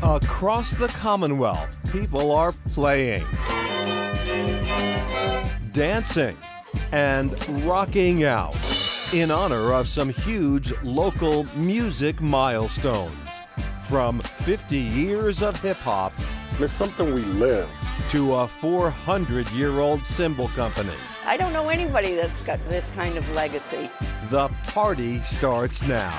Across the Commonwealth, people are playing, dancing, and rocking out in honor of some huge local music milestones. From 50 years of hip-hop, it's something we live, to a 400-year-old cymbal company. I don't know anybody that's got this kind of legacy. The party starts now.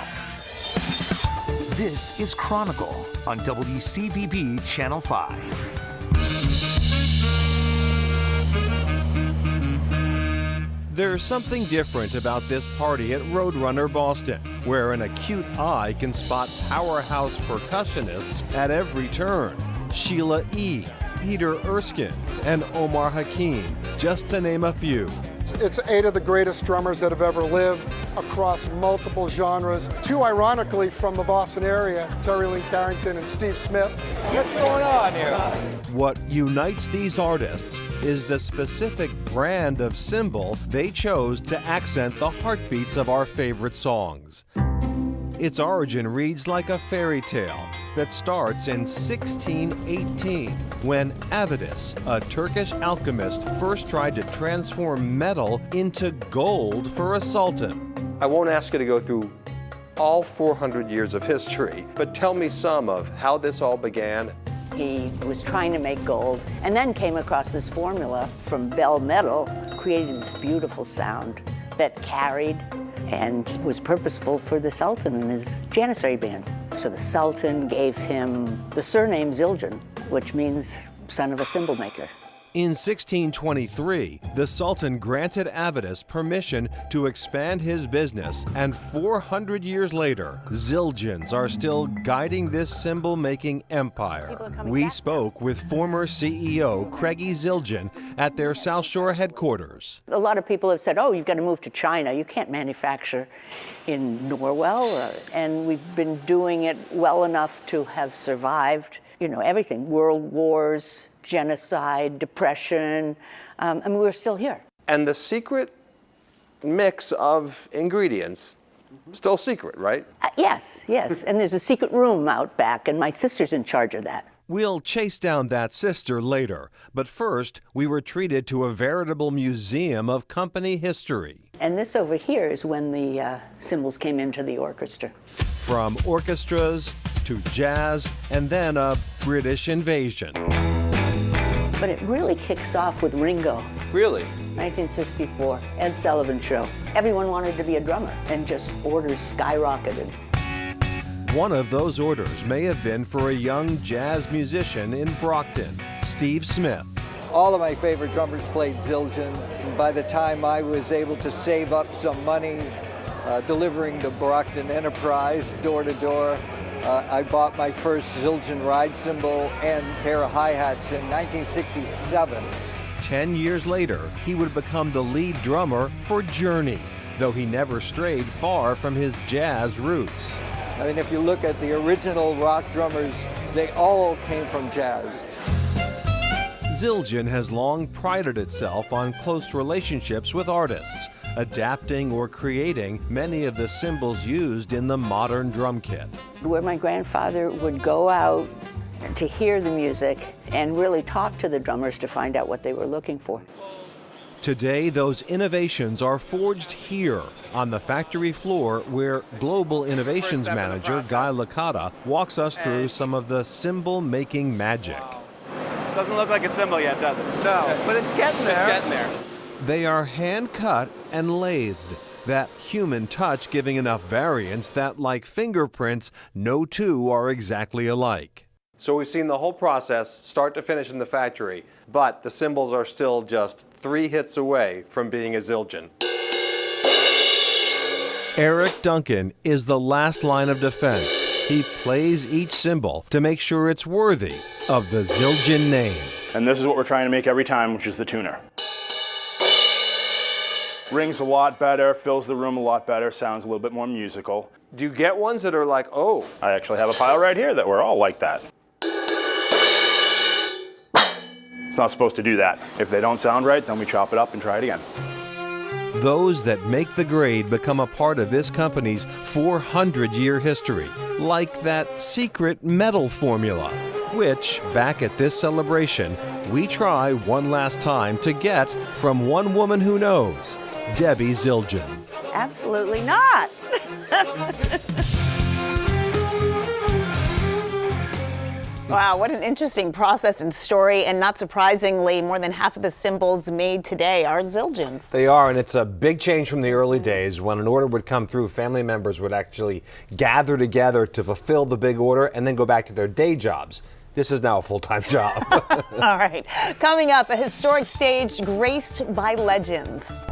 This is Chronicle on WCVB Channel 5. There's something different about this party at Roadrunner Boston, where an acute eye can spot powerhouse percussionists at every turn. Sheila E., Peter Erskine, and Omar Hakim, just to name a few. It's 8 of the greatest drummers that have ever lived across multiple genres. 2, ironically, from the Boston area, Terry Lee Carrington and Steve Smith. What's going on here? What unites these artists is the specific brand of cymbal they chose to accent the heartbeats of our favorite songs. Its origin reads like a fairy tale that starts in 1618 when Avitus, a Turkish alchemist, first tried to transform metal into gold for a sultan. I won't ask you to go through all 400 years of history, but tell me some of how this all began. He was trying to make gold and then came across this formula from bell metal, created this beautiful sound that carried and was purposeful for the Sultan and his Janissary band. So the Sultan gave him the surname Zildjian, which means son of a cymbal maker. In 1623, the Sultan granted Avitus permission to expand his business, and 400 years later, Zildjians are still guiding this cymbal-making empire. We spoke with former CEO Craigie Zildjian at their South Shore headquarters. A lot of people have said, oh, you've got to move to China. You can't manufacture in Norwell. And we've been doing it well enough to have survived, everything, world wars, genocide, depression, and we're still here. And the secret mix of ingredients, still secret, right? Yes, and there's a secret room out back, and my sister's in charge of that. We'll chase down that sister later, but first, we were treated to a veritable museum of company history. And this over here is when the cymbals came into the orchestra. From orchestras to jazz, and then a British invasion. But it really kicks off with Ringo. Really? 1964, Ed Sullivan Show. Everyone wanted to be a drummer, and just orders skyrocketed. One of those orders may have been for a young jazz musician in Brockton, Steve Smith. All of my favorite drummers played Zildjian. By the time I was able to save up some money, delivering the Brockton Enterprise door to door, I bought my first Zildjian ride cymbal and pair of hi-hats in 1967. 10 years later, he would become the lead drummer for Journey, though he never strayed far from his jazz roots. I mean, if you look at the original rock drummers, they all came from jazz. Zildjian has long prided itself on close relationships with artists, adapting or creating many of the cymbals used in the modern drum kit. Where my grandfather would go out to hear the music and really talk to the drummers to find out what they were looking for. Today, those innovations are forged here on the factory floor where Global Innovations Manager Guy Licata walks us through some of the cymbal-making magic. Doesn't look like a cymbal yet, does it? No, but it's getting there. It's getting there. They are hand-cut and lathed, that human touch giving enough variance that, like fingerprints, no two are exactly alike. So we've seen the whole process, start to finish in the factory, but the cymbals are still just 3 hits away from being a Zildjian. Eric Duncan is the last line of defense. He plays each cymbal to make sure it's worthy of the Zildjian name. And this is what we're trying to make every time, which is the tuner. Rings a lot better, fills the room a lot better, sounds a little bit more musical. Do you get ones that are like, oh? I actually have a pile right here that were all like that. It's not supposed to do that. If they don't sound right, then we chop it up and try it again. Those that make the grade become a part of this company's 400-year history, like that secret medal formula, which, back at this celebration, we try one last time to get from one woman who knows, Debbie Zildjian. Absolutely not. Wow, what an interesting process and story, and not surprisingly, more than half of the cymbals made today are Zildjians. They are, and it's a big change from the early days when an order would come through, family members would actually gather together to fulfill the big order and then go back to their day jobs. This is now a full-time job. All right, coming up, a historic stage graced by legends.